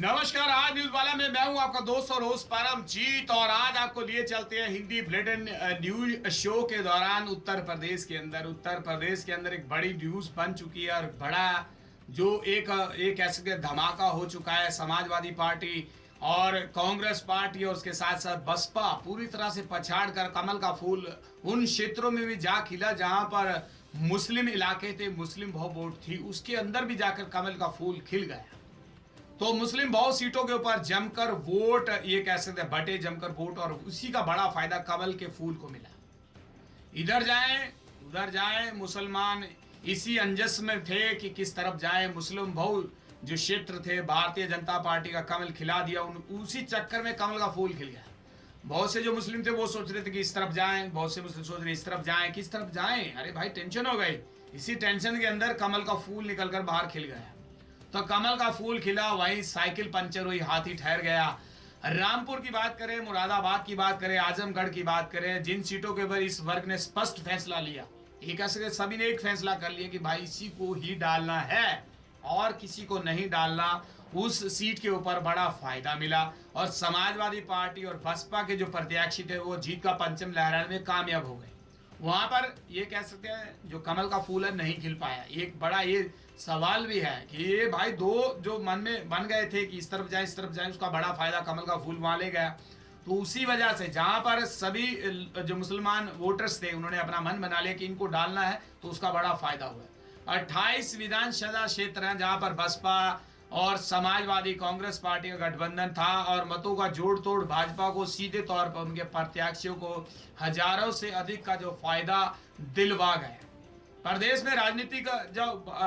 नमस्कार। आज न्यूज वाला में मैं हूं आपका दोस्त और होस्ट परमजीत, और आज आपको लिए चलते हैं हिंदी बुलेटिन न्यूज शो के दौरान उत्तर प्रदेश के अंदर एक बड़ी न्यूज बन चुकी है, और बड़ा जो एक ऐसे धमाका हो चुका है। समाजवादी पार्टी और कांग्रेस पार्टी और उसके साथ साथ बसपा पूरी तरह से पछाड़ कर कमल का फूल उन क्षेत्रों में भी जा खिला जहां पर मुस्लिम इलाके थे, मुस्लिम बहु वोट थी, उसके अंदर भी जाकर कमल का फूल खिल गया। तो मुस्लिम बहु सीटों के ऊपर जमकर वोट, ये कह सकते हैं बटे जमकर वोट, और उसी का बड़ा फायदा कमल के फूल को मिला। इधर जाएं उधर जाएं, मुसलमान इसी अंजस में थे कि किस तरफ जाएं। मुस्लिम बहु जो क्षेत्र थे, भारतीय जनता पार्टी का कमल खिला दिया, उसी चक्कर में कमल का फूल खिल गया। बहुत से जो मुस्लिम थे वो सोच रहे थे कि इस तरफ जाएं, बहुत से मुस्लिम सोच रहे इस तरफ जाएं, किस तरफ जाएं। अरे भाई टेंशन हो गई। इसी टेंशन के अंदर कमल का फूल निकलकर बाहर खिल गया। तो कमल का फूल खिला, वहीं साइकिल पंचर हुई, हाथी ठहर गया। रामपुर की बात करें, मुरादाबाद की बात करें, आजमगढ़ की बात करें, जिन सीटों के ऊपर इस वर्ग ने स्पष्ट फैसला लिया, एक ऐसे सभी ने एक फैसला कर लिया कि भाई इसी को ही डालना है और किसी को नहीं डालना, उस सीट के ऊपर बड़ा फायदा मिला। और समाजवादी पार्टी और बसपा के जो प्रत्याशी थे वो जीत का परचम लहराने में कामयाब हो गए। वहां पर ये कह सकते हैं जो कमल का फूल है नहीं खिल पाया। एक बड़ा ये सवाल भी है कि ये भाई दो जो मन में बन गए थे कि इस तरफ जाए इस तरफ जाए, उसका बड़ा फायदा कमल का फूल वहां ले गया। तो उसी वजह से जहां पर सभी जो मुसलमान वोटर्स थे उन्होंने अपना मन बना लिया कि इनको डालना है, तो उसका बड़ा फायदा हुआ। 28 विधानसभा क्षेत्र हैं जहां पर बसपा और समाजवादी कांग्रेस पार्टी का गठबंधन था, और मतों का जोड़ तोड़ भाजपा को सीधे तौर पर उनके प्रत्याशियों को हजारों से अधिक का जो फायदा दिलवा गए। प्रदेश में राजनीति का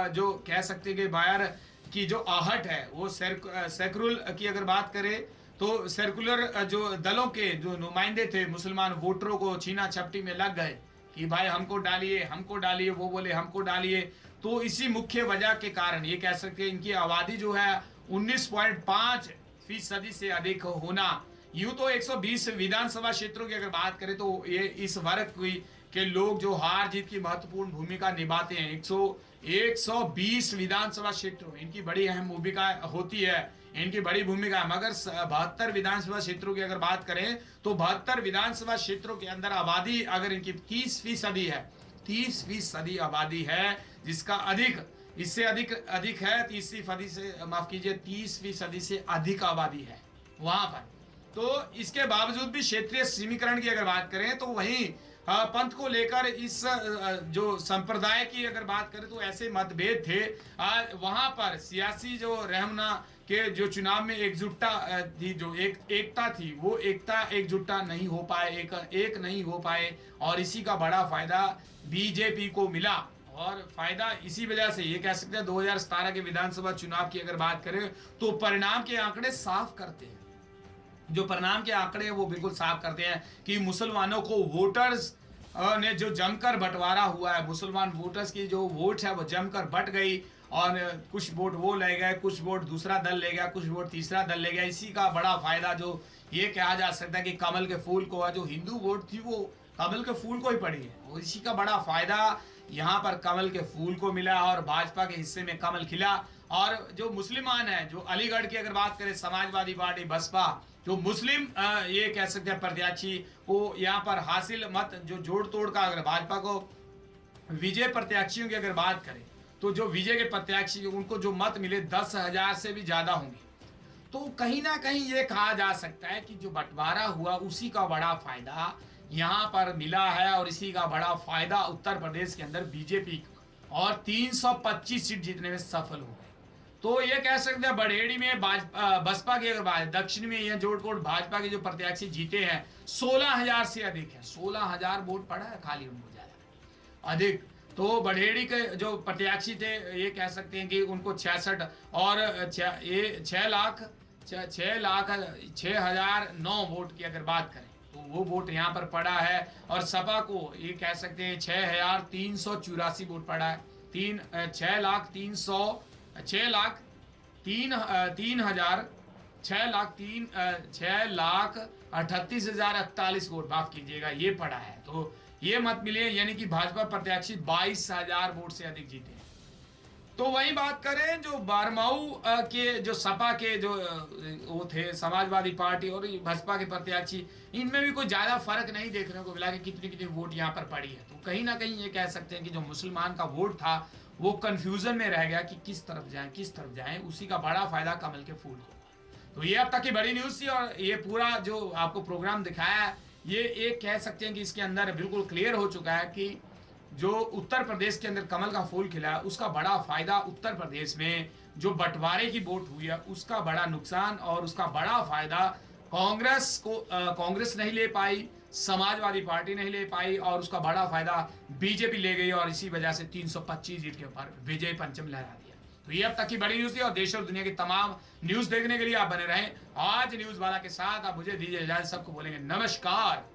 जो कह सकते हैं कि बाहर की जो आहट है वो सेकुलर की अगर बात करें तो सेकुलर जो दलों के जो नुमाइंदे थे मुसलमान वोटरों को छीना झपटी में लग गए कि भाई हमको डालिए, वो बोले हमको डालिए। तो इसी मुख्य वजह के कारण ये कह सकते हैं इनकी आबादी जो है 19.5% से अधिक होना। यूं तो 120 विधानसभा क्षेत्रों की अगर बात करें तो ये इस वर्ग के लोग जो हार जीत की महत्वपूर्ण भूमिका निभाते हैं। 120 विधानसभा क्षेत्रों, इनकी बड़ी अहम भूमिका होती है, इनकी बड़ी भूमिका है। मगर 72 विधानसभा क्षेत्रों की अगर बात करें तो 72 विधानसभा क्षेत्रों के अंदर आबादी अगर इनकी 30% है, 30% आबादी है, जिसका इससे अधिक है, 30% से माफ कीजिए 30% से अधिक आबादी है वहां पर। तो इसके बावजूद भी क्षेत्रीय समीकरण की अगर बात करें तो वहीं पंथ को लेकर इस जो संप्रदाय की अगर बात करें तो ऐसे मतभेद थे। वहां पर सियासी जो रहनुमा के जो चुनाव में एकजुटता थी, जो एकता थी, वो एकता एकजुटता नहीं हो पाए, एक नहीं हो पाए, और इसी का बड़ा फायदा बीजेपी को मिला। और फायदा इसी वजह से ये कह सकते हैं 2017 के विधानसभा चुनाव की अगर बात करें तो परिणाम के आंकड़े साफ करते हैं। जो परिणाम के आंकड़े वो बिल्कुल साफ करते हैं कि मुसलमानों को वोटर्स ने जो जमकर बंटवारा हुआ है, मुसलमान वोटर्स की जो वोट है वो जमकर बट गई, और कुछ वोट वो ले गए, कुछ वोट दूसरा दल ले गया, कुछ वोट तीसरा दल ले गया। इसी का बड़ा फायदा जो ये कहा जा सकता है कि कमल के फूल को, जो हिंदू वोट थी वो कमल के फूल को ही पड़ी है, और इसी का बड़ा फायदा यहाँ पर कमल के फूल को मिला, और भाजपा के हिस्से में कमल खिला। और जो मुसलमान है, जो अलीगढ़ की अगर बात करें, समाजवादी पार्टी बसपा जो मुस्लिम ये कह सकते हैं प्रत्याशी को यहाँ पर हासिल मत जो जोड़ तोड़ का, अगर भाजपा को विजय प्रत्याशियों की अगर बात करें तो जो विजय के प्रत्याशी उनको जो मत मिले 10,000 से भी ज्यादा होंगे। तो कहीं ना कहीं ये कहा जा सकता है कि जो बंटवारा हुआ उसी का बड़ा फायदा यहाँ पर मिला है, और इसी का बड़ा फायदा उत्तर प्रदेश के अंदर बीजेपी और 325 सीट जीतने में सफल हो गए। तो ये कह सकते हैं बड़ेड़ी में बसपा की अगर बात, दक्षिण में यह जोड़कोट भाजपा के जो प्रत्याशी जीते हैं 16,000 से अधिक है, 16,000 वोट पड़ा है खाली उनको ज्यादा अधिक। तो बड़ेड़ी के जो प्रत्याशी थे ये कह सकते हैं कि उनको 66 और 6,06,09 वोट की अगर बात करें तो वो वोट यहाँ पर पड़ा है। और सपा को ये कह सकते हैं 6,384 वोट पड़ा है। 6,38,048 वोट माफ कीजिएगा ये पड़ा है। तो ये मत मिले, यानी कि भाजपा प्रत्याशी 22,000 वोट से अधिक जीते हैं। तो वही बात करें जो बारमाऊ के जो सपा के जो वो थे समाजवादी पार्टी और बसपा के प्रत्याशी, इनमें भी कोई ज्यादा फर्क नहीं देखने को मिला कि कितनी कितनी वोट यहाँ पर पड़ी है। तो कहीं ना कहीं ये कह सकते हैं कि जो मुसलमान का वोट था वो कंफ्यूजन में रह गया कि किस तरफ जाएं, उसी का बड़ा फायदा कमल के फूल को। तो ये अब तक की बड़ी न्यूज थी और ये पूरा जो आपको प्रोग्राम दिखाया है, ये एक कह सकते हैं कि इसके अंदर बिल्कुल क्लियर हो चुका है कि जो उत्तर प्रदेश के अंदर कमल का फूल खिला है उसका बड़ा फायदा उत्तर प्रदेश में जो बंटवारे की वोट हुई है उसका बड़ा नुकसान और उसका बड़ा फायदा कांग्रेस को कांग्रेस नहीं ले पाई, समाजवादी पार्टी नहीं ले पाई और उसका बड़ा फायदा बीजेपी ले गई और इसी वजह से 325 सीट के ऊपर विजय पंचम लहरा दिया। तो ये अब तक की बड़ी न्यूज थी और देश और दुनिया की तमाम न्यूज देखने के लिए आप बने रहें आज न्यूज वाला के साथ। आप मुझे दीजिए इजाजत, सबको बोलेंगे नमस्कार।